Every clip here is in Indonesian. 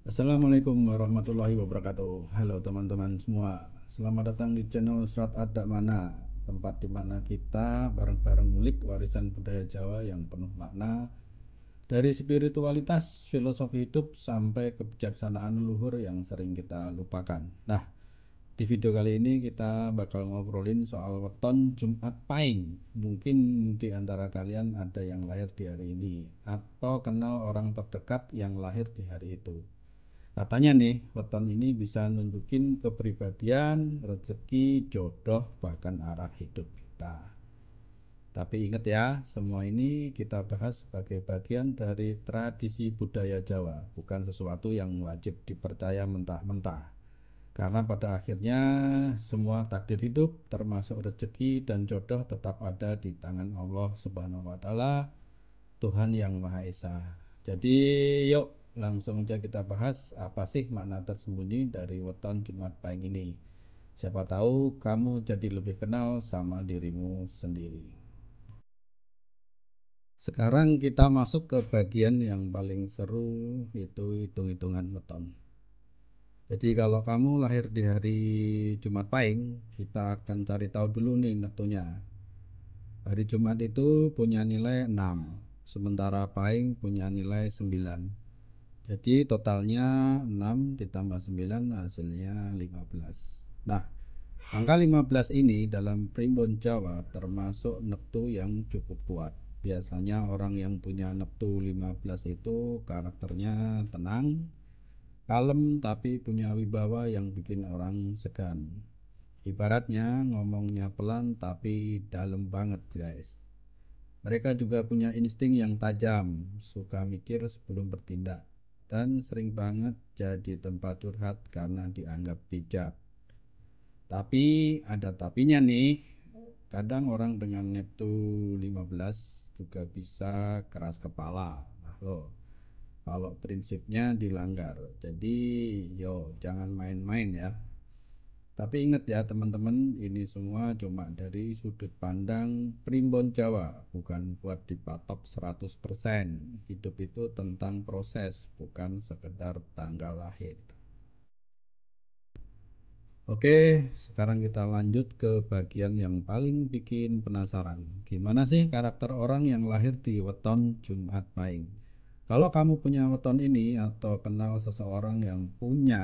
Assalamualaikum warahmatullahi wabarakatuh. Halo teman-teman semua. Selamat datang di channel Serat Ada Mana, tempat di mana kita bareng-bareng ngulik warisan budaya Jawa yang penuh makna, dari spiritualitas, filosofi hidup sampai kebijaksanaan leluhur yang sering kita lupakan. Nah, di video kali ini kita bakal ngobrolin soal weton Jumat Pahing. Mungkin di antara kalian ada yang lahir di hari ini atau kenal orang terdekat yang lahir di hari itu. Katanya nih, weton ini bisa nunjukin kepribadian, rezeki, jodoh, bahkan arah hidup kita. Tapi ingat ya, semua ini kita bahas sebagai bagian dari tradisi budaya Jawa, bukan sesuatu yang wajib dipercaya mentah-mentah. Karena pada akhirnya semua takdir hidup, termasuk rezeki dan jodoh, tetap ada di tangan Allah Subhanahu wa Ta'ala, Tuhan yang Maha Esa. Jadi yuk langsung aja kita bahas apa sih makna tersembunyi dari weton Jumat Pahing ini. Siapa tahu kamu jadi lebih kenal sama dirimu sendiri. Sekarang kita masuk ke bagian yang paling seru, itu hitung-hitungan weton. Jadi kalau kamu lahir di hari Jumat Pahing, kita akan cari tahu dulu nih neptunya. Hari Jumat itu punya nilai 6, sementara Pahing punya nilai 9. Jadi totalnya 6 ditambah 9 hasilnya 15. Nah, angka 15 ini dalam primbon Jawa termasuk neptu yang cukup kuat. Biasanya orang yang punya neptu 15 itu karakternya tenang, kalem, tapi punya wibawa yang bikin orang segan. Ibaratnya ngomongnya pelan tapi dalam banget, guys. Mereka juga punya insting yang tajam, suka mikir sebelum bertindak, dan sering banget jadi tempat curhat karena dianggap bijak. Tapi ada tapinya nih, kadang orang dengan neptu 15 juga bisa keras kepala. Nah loh, kalau prinsipnya dilanggar. Jadi yo jangan main-main ya. Tapi ingat ya teman-teman, ini semua cuma dari sudut pandang primbon Jawa, bukan buat dipatok 100%. Hidup itu tentang proses, bukan sekedar tanggal lahir. Oke, sekarang kita lanjut ke bagian yang paling bikin penasaran. Gimana sih karakter orang yang lahir di weton Jumat Pahing? Kalau kamu punya weton ini atau kenal seseorang yang punya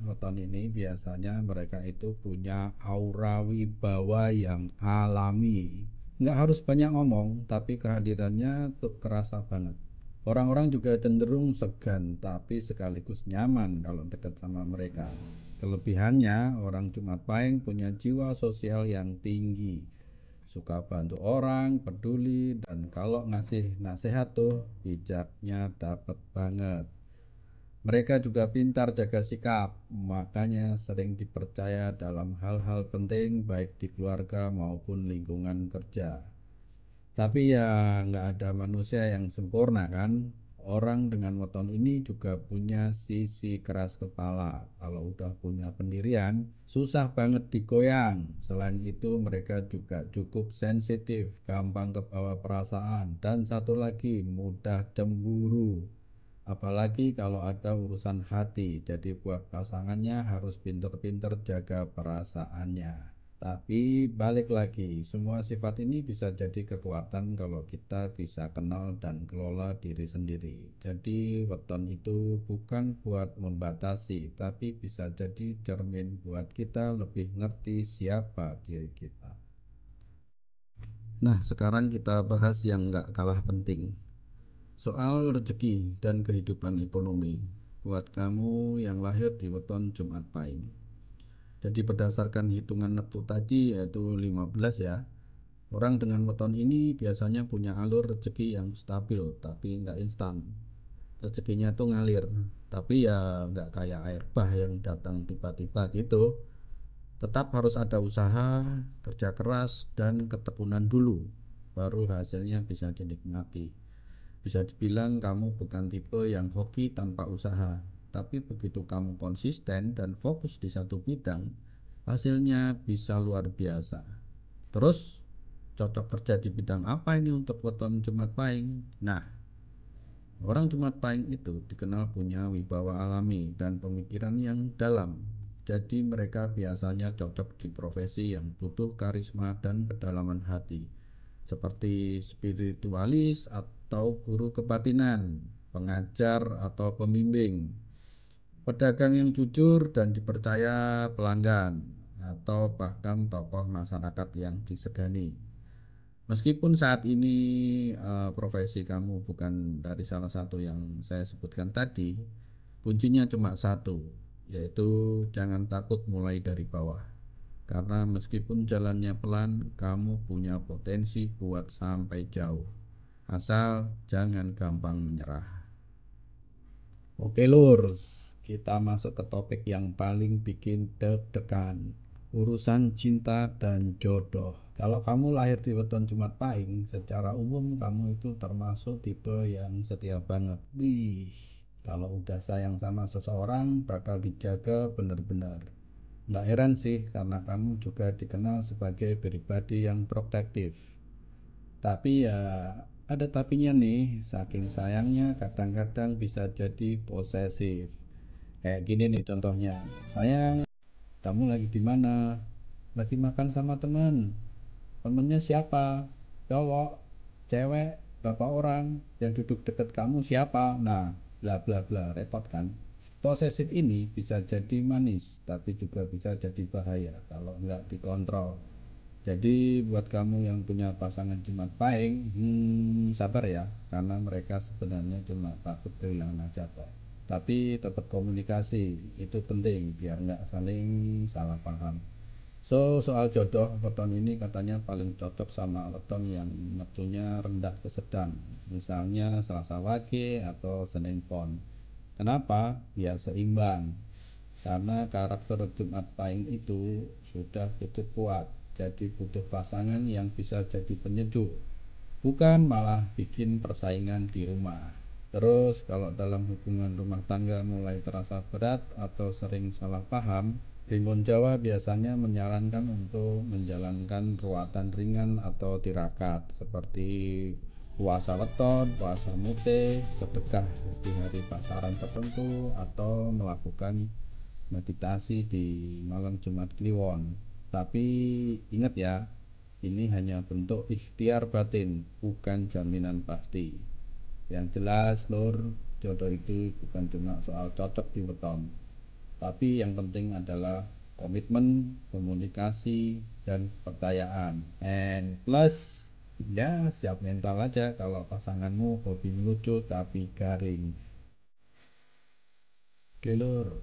weton ini, biasanya mereka itu punya aura wibawa yang alami. Nggak harus banyak ngomong, tapi kehadirannya tuh kerasa banget. Orang-orang juga cenderung segan, tapi sekaligus nyaman kalau dekat sama mereka. Kelebihannya, orang Jumat Pahing punya jiwa sosial yang tinggi, suka bantu orang, peduli, dan kalau ngasih nasihat tuh bijaknya dapet banget. Mereka juga pintar jaga sikap, makanya sering dipercaya dalam hal-hal penting baik di keluarga maupun lingkungan kerja. Tapi ya nggak ada manusia yang sempurna kan. Orang dengan weton ini juga punya sisi keras kepala. Kalau udah punya pendirian, susah banget digoyang. Selain itu mereka juga cukup sensitif, gampang kebawa perasaan. Dan satu lagi, mudah cemburu. Apalagi kalau ada urusan hati. Jadi buat pasangannya harus pinter-pinter jaga perasaannya. Tapi balik lagi, semua sifat ini bisa jadi kekuatan kalau kita bisa kenal dan kelola diri sendiri. Jadi weton itu bukan buat membatasi, tapi bisa jadi cermin buat kita lebih ngerti siapa diri kita. Nah, sekarang kita bahas yang gak kalah penting, soal rezeki dan kehidupan ekonomi buat kamu yang lahir di weton Jumat Pahing. Jadi berdasarkan hitungan neptu tadi yaitu 15 ya. Orang dengan weton ini biasanya punya alur rezeki yang stabil tapi nggak instan. Rezekinya tuh ngalir, tapi ya nggak kayak air bah yang datang tiba-tiba gitu. Tetap harus ada usaha, kerja keras, dan ketekunan dulu, baru hasilnya bisa dinikmati. Bisa dibilang kamu bukan tipe yang hoki tanpa usaha, tapi begitu kamu konsisten dan fokus di satu bidang, hasilnya bisa luar biasa. Terus cocok kerja di bidang apa ini untuk weton Jumat Pahing? Nah, Orang Jumat Pahing itu dikenal punya wibawa alami dan pemikiran yang dalam. Jadi mereka biasanya cocok di profesi yang butuh karisma dan kedalaman hati, seperti spiritualis atau guru kebatinan, pengajar atau pembimbing, pedagang yang jujur dan dipercaya pelanggan, atau bahkan tokoh masyarakat yang disegani. Meskipun saat ini profesi kamu bukan dari salah satu yang saya sebutkan tadi, kuncinya cuma satu, yaitu jangan takut mulai dari bawah. Karena meskipun jalannya pelan, kamu punya potensi buat sampai jauh. Asal jangan gampang menyerah. Oke lurs, kita masuk ke topik yang paling bikin deg-degan. Urusan cinta dan jodoh. Kalau kamu lahir di weton Jumat Pahing, secara umum kamu itu termasuk tipe yang setia banget. Wih, kalau udah sayang sama seseorang bakal dijaga bener-bener. Nggak heran sih karena kamu juga dikenal sebagai pribadi yang protektif. Tapi ya ada tapinya nih, saking sayangnya kadang-kadang bisa jadi posesif. Kayak gini nih contohnya. Sayang, kamu lagi di mana? Lagi makan sama teman. Temennya siapa? Cowok, cewek, berapa orang? Yang duduk deket kamu siapa? Nah, bla bla bla, repot kan? Posesif ini bisa jadi manis, tapi juga bisa jadi bahaya kalau nggak dikontrol. Jadi buat kamu yang punya pasangan Jumat Pahing, sabar ya, karena mereka sebenarnya cuma takut kehilangan aja kok. Tapi tetap komunikasi, itu penting biar nggak saling salah paham. Soal jodoh, weton ini katanya paling cocok sama weton yang waktunya rendah ke sedang, misalnya Selasa Wage atau Senin Pon. Kenapa? Biar seimbang. Karena karakter Jumat Pahing itu sudah cukup kuat, jadi butuh pasangan yang bisa jadi penyejuk, bukan malah bikin persaingan di rumah. Terus kalau dalam hubungan rumah tangga mulai terasa berat atau sering salah paham, Primbon Jawa biasanya menyarankan untuk menjalankan ruatan ringan atau tirakat seperti puasa weton, puasa mute, sedekah di hari pasaran tertentu, atau melakukan meditasi di malam Jumat Kliwon. Tapi ingat ya, ini hanya bentuk ikhtiar batin, bukan jaminan pasti. Yang jelas, lur, jodoh itu bukan cuma soal cocok di weton, tapi yang penting adalah komitmen, komunikasi, dan kepercayaan. And plus, ya siap mental aja kalau pasanganmu hobi lucu tapi garing. Oke lur,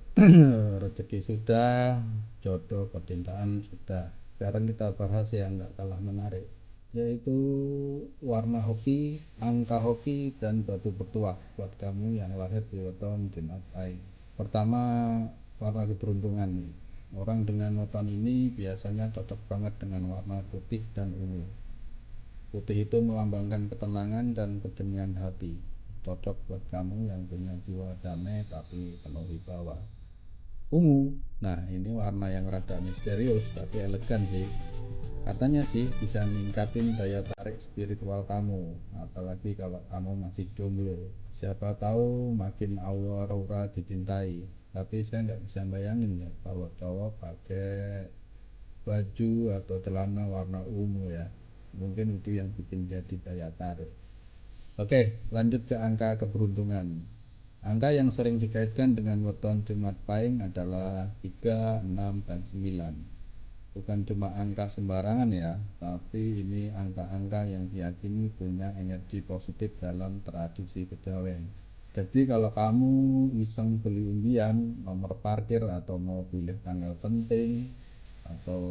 rezeki sudah, jodoh percintaan sudah. Sekarang kita bahas yang nggak kalah menarik, yaitu warna hoki, angka hoki, dan batu bertuah buat kamu yang lahir di weton Jumat Pahing. Pertama, warna keberuntungan. Orang dengan weton ini biasanya cocok banget dengan warna putih dan ungu. Putih itu melambangkan ketenangan dan kejernihan hati. Cocok buat kamu yang punya jiwa damai tapi penuh wibawa. Ungu, nah ini warna yang rada misterius tapi elegan sih. Katanya sih bisa ningkatin daya tarik spiritual kamu, apalagi kalau kamu masih jomblo. Siapa tahu makin aura dicintai. Tapi saya nggak bisa bayangin ya kalau cowok pakai baju atau celana warna ungu ya. Mungkin itu yang bikin jadi daya tarik. Oke, lanjut ke angka keberuntungan. Angka yang sering dikaitkan dengan weton Jumat Pahing adalah 3, 6, dan 9. Bukan cuma angka sembarangan ya, tapi ini angka-angka yang diyakini punya energi positif dalam tradisi kejawen. Jadi kalau kamu iseng beli undian, nomor parkir, atau mau pilih tanggal penting atau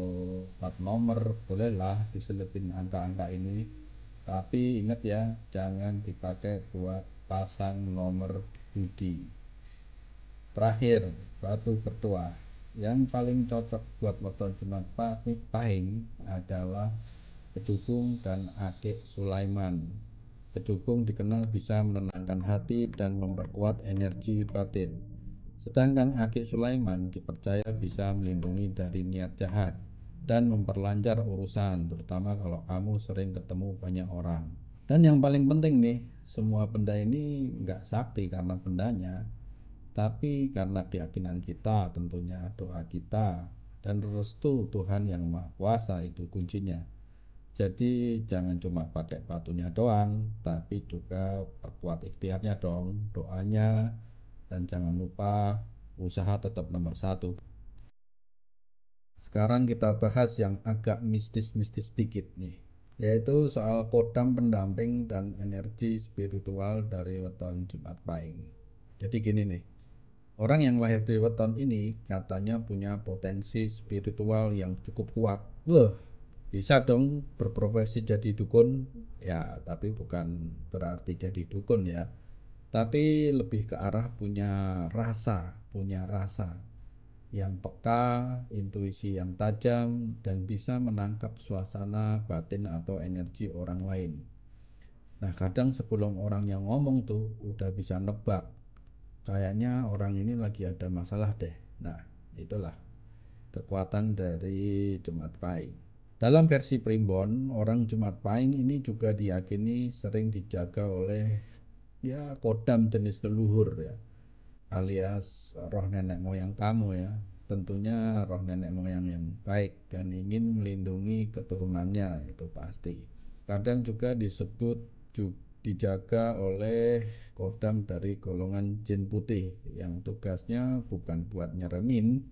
plat nomor, bolehlah diselipin angka-angka ini. Tapi ingat ya, jangan dipakai buat pasang nomor judi. Terakhir, batu bertuah. Yang paling cocok buat weton Jumat Pahing adalah kedukung dan akik Sulaiman. Kedukung dikenal bisa menenangkan hati dan memperkuat energi batin. Sedangkan akik Sulaiman dipercaya bisa melindungi dari niat jahat dan memperlancar urusan, terutama kalau kamu sering ketemu banyak orang. Dan yang paling penting nih, semua benda ini nggak sakti karena bendanya, tapi karena keyakinan kita, tentunya doa kita, dan restu Tuhan yang Maha Kuasa itu kuncinya. Jadi jangan cuma pakai batunya doang, tapi juga perkuat ikhtiarnya dong, doanya, dan jangan lupa usaha tetap nomor satu. Sekarang kita bahas yang agak mistis-mistis sedikit nih, yaitu soal kodam pendamping dan energi spiritual dari weton Jumat Pahing. Jadi gini nih, orang yang lahir di weton ini katanya punya potensi spiritual yang cukup kuat. Wah, bisa dong berprofesi jadi dukun, ya tapi bukan berarti jadi dukun ya, tapi lebih ke arah punya rasa yang peka, intuisi yang tajam, dan bisa menangkap suasana batin atau energi orang lain. Nah, kadang sebelum orang yang ngomong tuh udah bisa nebak, kayaknya orang ini lagi ada masalah deh. Nah, itulah kekuatan dari Jumat Pahing. Dalam versi Primbon, orang Jumat Pahing ini juga diyakini sering dijaga oleh ya kodam jenis leluhur ya, alias roh nenek moyang kamu ya. Tentunya roh nenek moyang yang baik dan ingin melindungi keturunannya, itu pasti. Kadang juga disebut dijaga oleh kodam dari golongan jin putih yang tugasnya bukan buat nyeremin,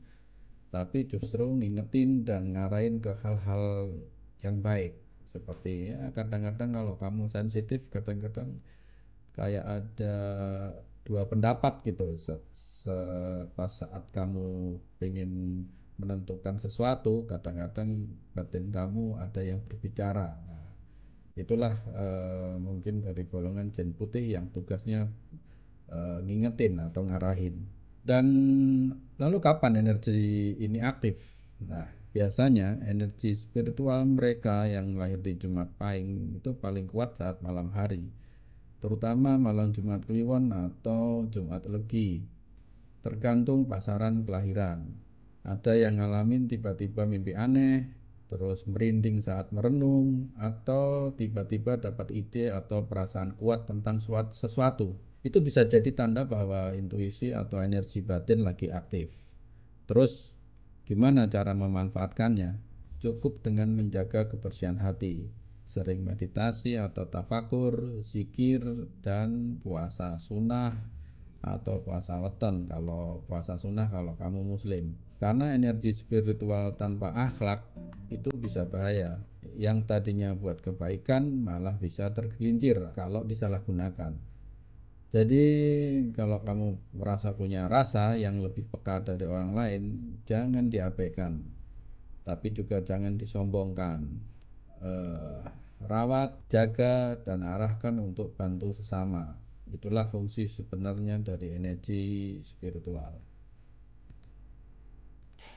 tapi justru ngingetin dan ngarahin ke hal-hal yang baik. Seperti ya kadang-kadang kalau kamu sensitif, kadang-kadang kayak ada dua pendapat gitu pas saat kamu ingin menentukan sesuatu, kadang-kadang batin kamu ada yang berbicara. Nah, itulah mungkin dari golongan jin putih yang tugasnya ngingetin atau ngarahin. Dan lalu kapan energi ini aktif? Nah, biasanya energi spiritual mereka yang lahir di Jumat Pahing itu paling kuat saat malam hari, terutama malam Jumat Kliwon atau Jumat Legi, tergantung pasaran kelahiran. Ada yang ngalamin tiba-tiba mimpi aneh, terus merinding saat merenung, atau tiba-tiba dapat ide atau perasaan kuat tentang sesuatu. Itu bisa jadi tanda bahwa intuisi atau energi batin lagi aktif. Terus gimana cara memanfaatkannya? Cukup dengan menjaga kebersihan hati, sering meditasi atau tafakur, zikir, dan puasa sunnah atau puasa weton kalau puasa sunnah kalau kamu muslim. Karena energi spiritual tanpa akhlak itu bisa bahaya. Yang tadinya buat kebaikan malah bisa tergelincir kalau disalahgunakan. Jadi kalau kamu merasa punya rasa yang lebih peka dari orang lain, jangan diabaikan, tapi juga jangan disombongkan. eh, Rawat, jaga, dan arahkan untuk bantu sesama. Itulah fungsi sebenarnya dari energi spiritual.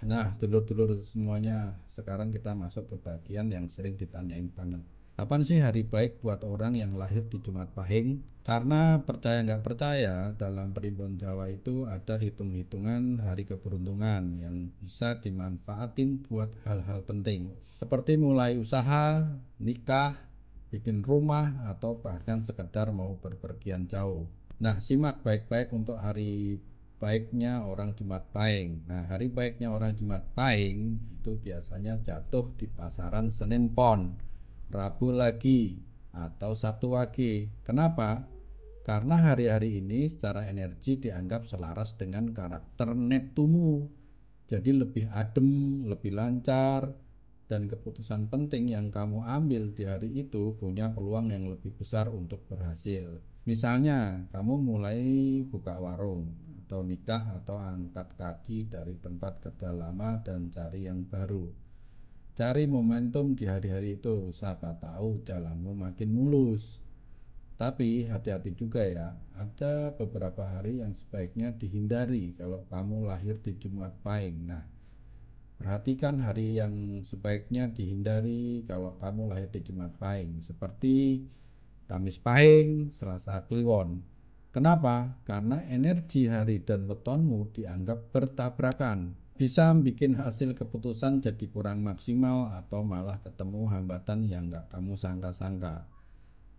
Nah, dulur-dulur semuanya, sekarang kita masuk ke bagian yang sering ditanyain banget. Kapan sih hari baik buat orang yang lahir di Jumat Pahing? Karena percaya nggak percaya, dalam Primbon Jawa itu ada hitung-hitungan hari keberuntungan yang bisa dimanfaatin buat hal-hal penting, seperti mulai usaha, nikah, bikin rumah, atau bahkan sekedar mau berpergian jauh. Nah, simak baik-baik untuk hari baiknya orang Jumat Pahing. Nah, hari baiknya orang Jumat Pahing itu biasanya jatuh di pasaran Senin Pon, Rabu Lagi, atau Sabtu Wage. Kenapa? Karena hari-hari ini secara energi dianggap selaras dengan karakter Neptumu. Jadi lebih adem, lebih lancar, dan keputusan penting yang kamu ambil di hari itu punya peluang yang lebih besar untuk berhasil. Misalnya, kamu mulai buka warung, atau nikah, atau angkat kaki dari tempat kerja lama dan cari yang baru. Cari momentum di hari-hari itu, siapa tahu jalanmu makin mulus. Tapi hati-hati juga ya, ada beberapa hari yang sebaiknya dihindari kalau kamu lahir di Jumat Pahing. Nah, perhatikan hari yang sebaiknya dihindari kalau kamu lahir di Jumat Pahing, seperti Kamis Pahing, Selasa Kliwon. Kenapa? Karena energi hari dan wetonmu dianggap bertabrakan. Bisa bikin hasil keputusan jadi kurang maksimal atau malah ketemu hambatan yang gak kamu sangka-sangka.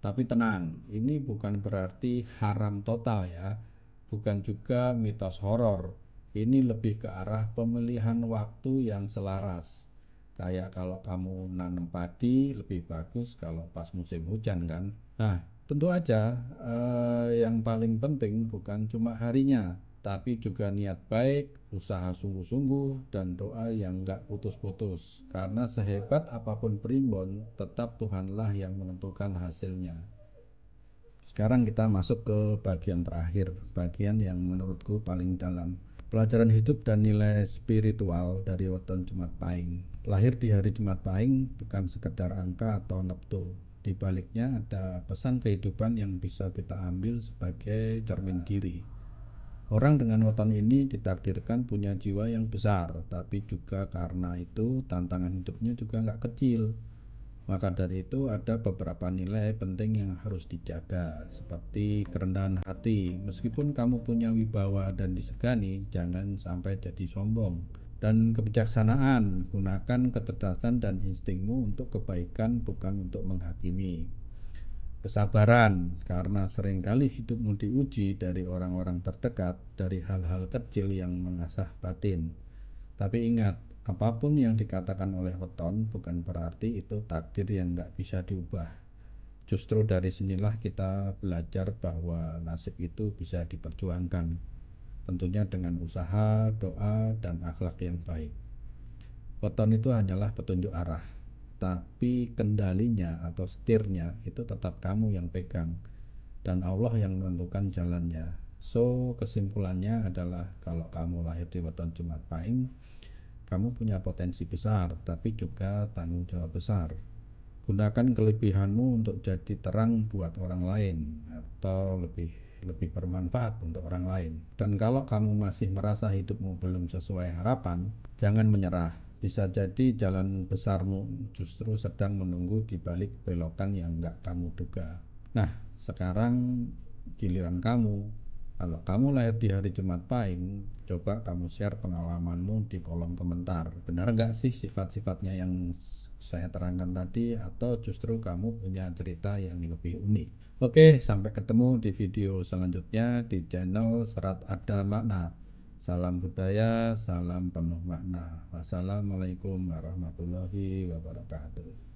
Tapi tenang, ini bukan berarti haram total ya, bukan juga mitos horor. Ini lebih ke arah pemilihan waktu yang selaras. Kayak kalau kamu nanam padi lebih bagus kalau pas musim hujan kan. Nah, tentu aja yang paling penting bukan cuma harinya, tapi juga niat baik, usaha sungguh-sungguh, dan doa yang gak putus-putus. Karena sehebat apapun primbon, tetap Tuhanlah yang menentukan hasilnya. Sekarang kita masuk ke bagian terakhir, bagian yang menurutku paling dalam. Pelajaran hidup dan nilai spiritual dari Weton Jumat Pahing. Lahir di hari Jumat Pahing bukan sekedar angka atau neptu. Di baliknya ada pesan kehidupan yang bisa kita ambil sebagai cermin diri. Orang dengan weton ini ditakdirkan punya jiwa yang besar, tapi juga karena itu tantangan hidupnya juga nggak kecil. Maka dari itu ada beberapa nilai penting yang harus dijaga, seperti kerendahan hati. Meskipun kamu punya wibawa dan disegani, jangan sampai jadi sombong. Dan kebijaksanaan, gunakan kecerdasan dan instingmu untuk kebaikan, bukan untuk menghakimi. Kesabaran, karena seringkali hidupmu diuji dari orang-orang terdekat, dari hal-hal kecil yang mengasah batin. Tapi ingat, apapun yang dikatakan oleh weton bukan berarti itu takdir yang nggak bisa diubah. Justru dari sinilah kita belajar bahwa nasib itu bisa diperjuangkan, tentunya dengan usaha, doa, dan akhlak yang baik. Weton itu hanyalah petunjuk arah, tapi kendalinya atau setirnya itu tetap kamu yang pegang, dan Allah yang menentukan jalannya. So, kesimpulannya adalah kalau kamu lahir di weton Jumat Pahing, kamu punya potensi besar, tapi juga tanggung jawab besar. Gunakan kelebihanmu untuk jadi terang buat orang lain, atau lebih bermanfaat untuk orang lain. Dan kalau kamu masih merasa hidupmu belum sesuai harapan, jangan menyerah. Bisa jadi jalan besarmu justru sedang menunggu di balik belokan yang nggak kamu duga. Nah, sekarang giliran kamu. Kalau kamu lahir di hari Jumat Pahing, coba kamu share pengalamanmu di kolom komentar. Benar nggak sih sifat-sifatnya yang saya terangkan tadi, atau justru kamu punya cerita yang lebih unik? Oke, sampai ketemu di video selanjutnya di channel Serat Ada Makna. Salam budaya, salam penuh makna. Wassalamualaikum warahmatullahi wabarakatuh.